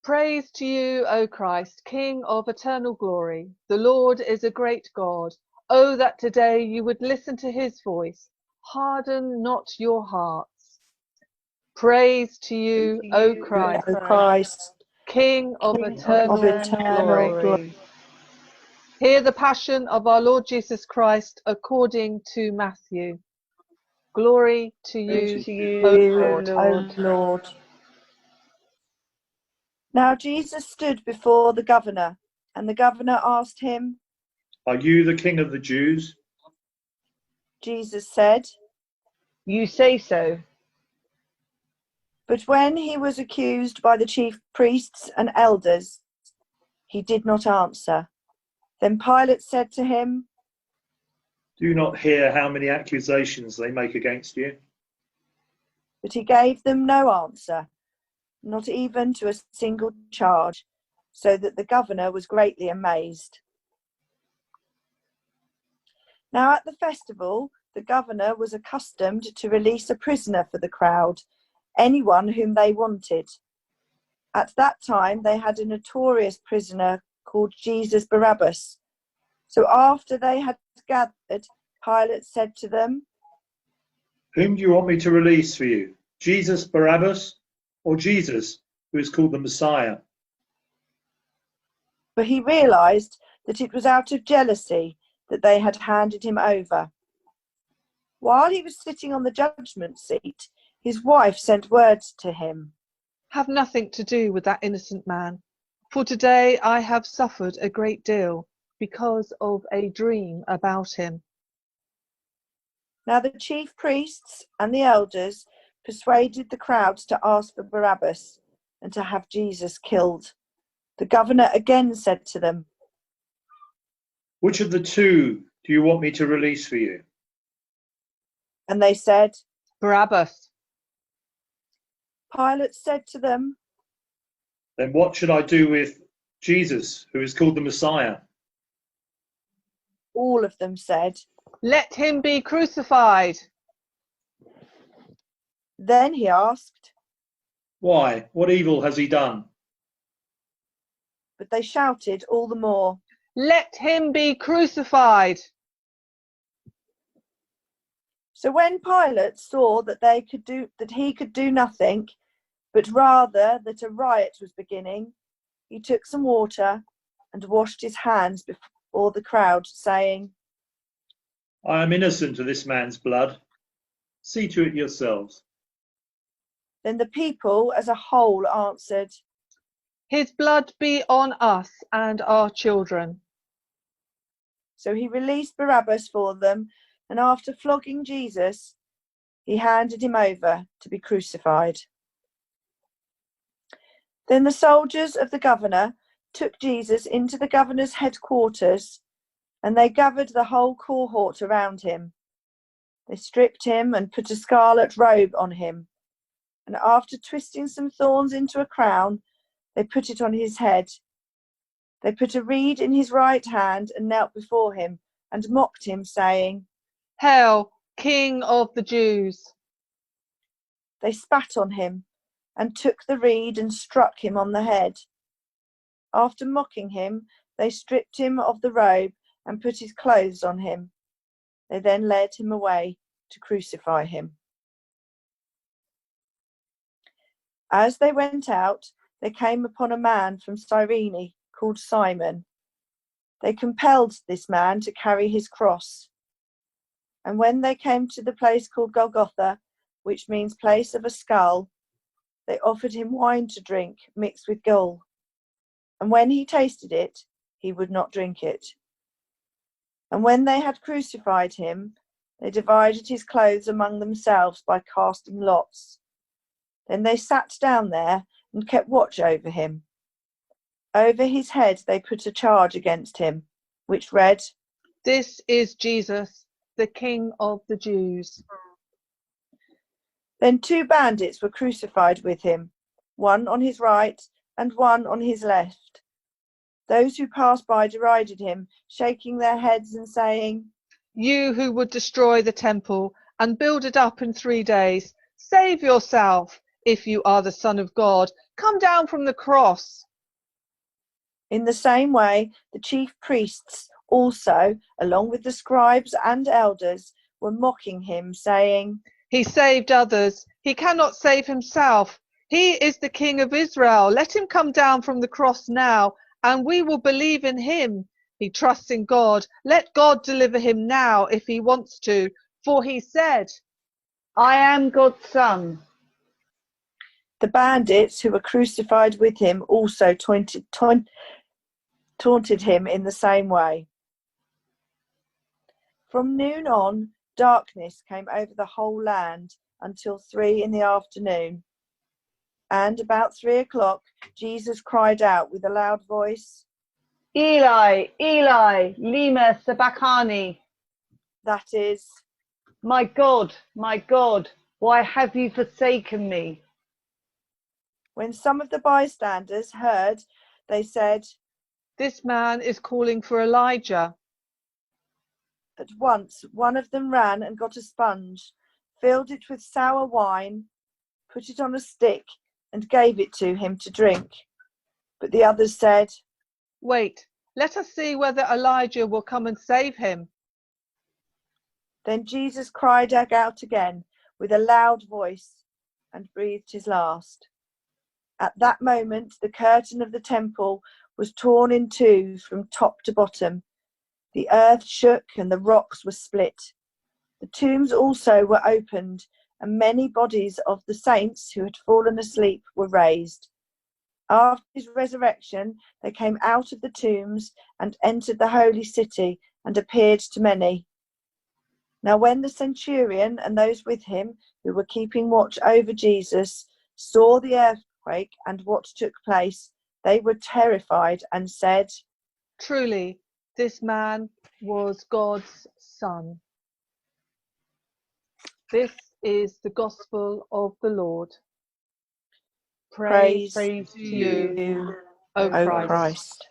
Praise to you, O Christ, King of eternal glory. The Lord is a great God. Oh, that today you would listen to his voice. Harden not your hearts. Praise to you, O Christ, O Christ, King of King eternal of eternal glory. glory. Hear the passion of our Lord Jesus Christ according to Matthew. Glory to you, O Lord. O Lord. Now Jesus stood before the governor, and the governor asked him, Are you the King of the Jews? Jesus said, You say so. but when he was accused by the chief priests and elders, he did not answer. Then Pilate said to him, Do you not hear how many accusations they make against you? but he gave them no answer, not even to a single charge, so that the governor was greatly amazed. Now at the festival, the governor was accustomed to release a prisoner for the crowd, anyone whom they wanted. At that time, they had a notorious prisoner called Jesus Barabbas. So after they had gathered, Pilate said to them, Whom do you want me to release for you? Jesus Barabbas or Jesus, who is called the Messiah? for he realized that it was out of jealousy that they had handed him over. While he was sitting on the judgment seat, his wife sent word to him, Have nothing to do with that innocent man, for today I have suffered a great deal because of a dream about him. Now the chief priests and the elders persuaded the crowds to ask for Barabbas and to have Jesus killed. The governor again said to them, Which of the two do you want me to release for you? and they said, Barabbas. Pilate said to them, Then what should I do with Jesus, who is called the Messiah? all of them said. Let him be crucified. Then he asked, Why? What evil has he done? but they shouted all the more, Let him be crucified. So when Pilate saw that he could do nothing, but rather that a riot was beginning, he took some water and washed his hands before the crowd, saying, I am innocent of this man's blood. See to it yourselves. Then the people as a whole answered, His blood be on us and our children. So he released Barabbas for them, and after flogging Jesus, he handed him over to be crucified. Then the soldiers of the governor took Jesus into the governor's headquarters, and they gathered the whole cohort around him. They stripped him and put a scarlet robe on him, and after twisting some thorns into a crown, they put it on his head. They put a reed in his right hand and knelt before him and mocked him, saying, Hail, King of the Jews. They spat on him and took the reed and struck him on the head. After mocking him, they stripped him of the robe and put his clothes on him. They then led him away to crucify him. As they went out, they came upon a man from Cyrene called Simon. They compelled this man to carry his cross. And when they came to the place called Golgotha, which means place of a skull, they offered him wine to drink mixed with gall. And when he tasted it, he would not drink it. And when they had crucified him, they divided his clothes among themselves by casting lots. Then they sat down there and kept watch over him. Over his head they put a charge against him, which read, This is Jesus, the King of the Jews. Then 2 bandits were crucified with him, one on his right and one on his left. Those who passed by derided him, shaking their heads and saying, You who would destroy the temple and build it up in 3 days, save yourself. If you are the Son of God, come down from the cross. In the same way, the chief priests also, along with the scribes and elders, were mocking him, saying, He saved others. He cannot save himself. He is the King of Israel. Let him come down from the cross now, and we will believe in him. He trusts in God. Let God deliver him now if he wants to. For he said, I am God's son. The bandits who were crucified with him also taunted him in the same way. From noon on, darkness came over the whole land until 3 in the afternoon. And about 3 o'clock, Jesus cried out with a loud voice, Eli, Eli, lema sabachthani. that is, My God, why have you forsaken me? when some of the bystanders heard, they said, This man is calling for Elijah. at once one of them ran and got a sponge, filled it with sour wine, put it on a stick, and gave it to him to drink. But the others said, Wait, let us see whether Elijah will come and save him. Then Jesus cried out again with a loud voice and breathed his last. At that moment, the curtain of the temple was torn in two from top to bottom. The earth shook and the rocks were split. The tombs also were opened, and many bodies of the saints who had fallen asleep were raised. After his resurrection, they came out of the tombs and entered the holy city and appeared to many. Now when the centurion and those with him who were keeping watch over Jesus saw the earthquake and what took place, they were terrified and said, Truly, this man was God's son. This is the gospel of the Lord. Praise Praise to you, O O Christ. Christ.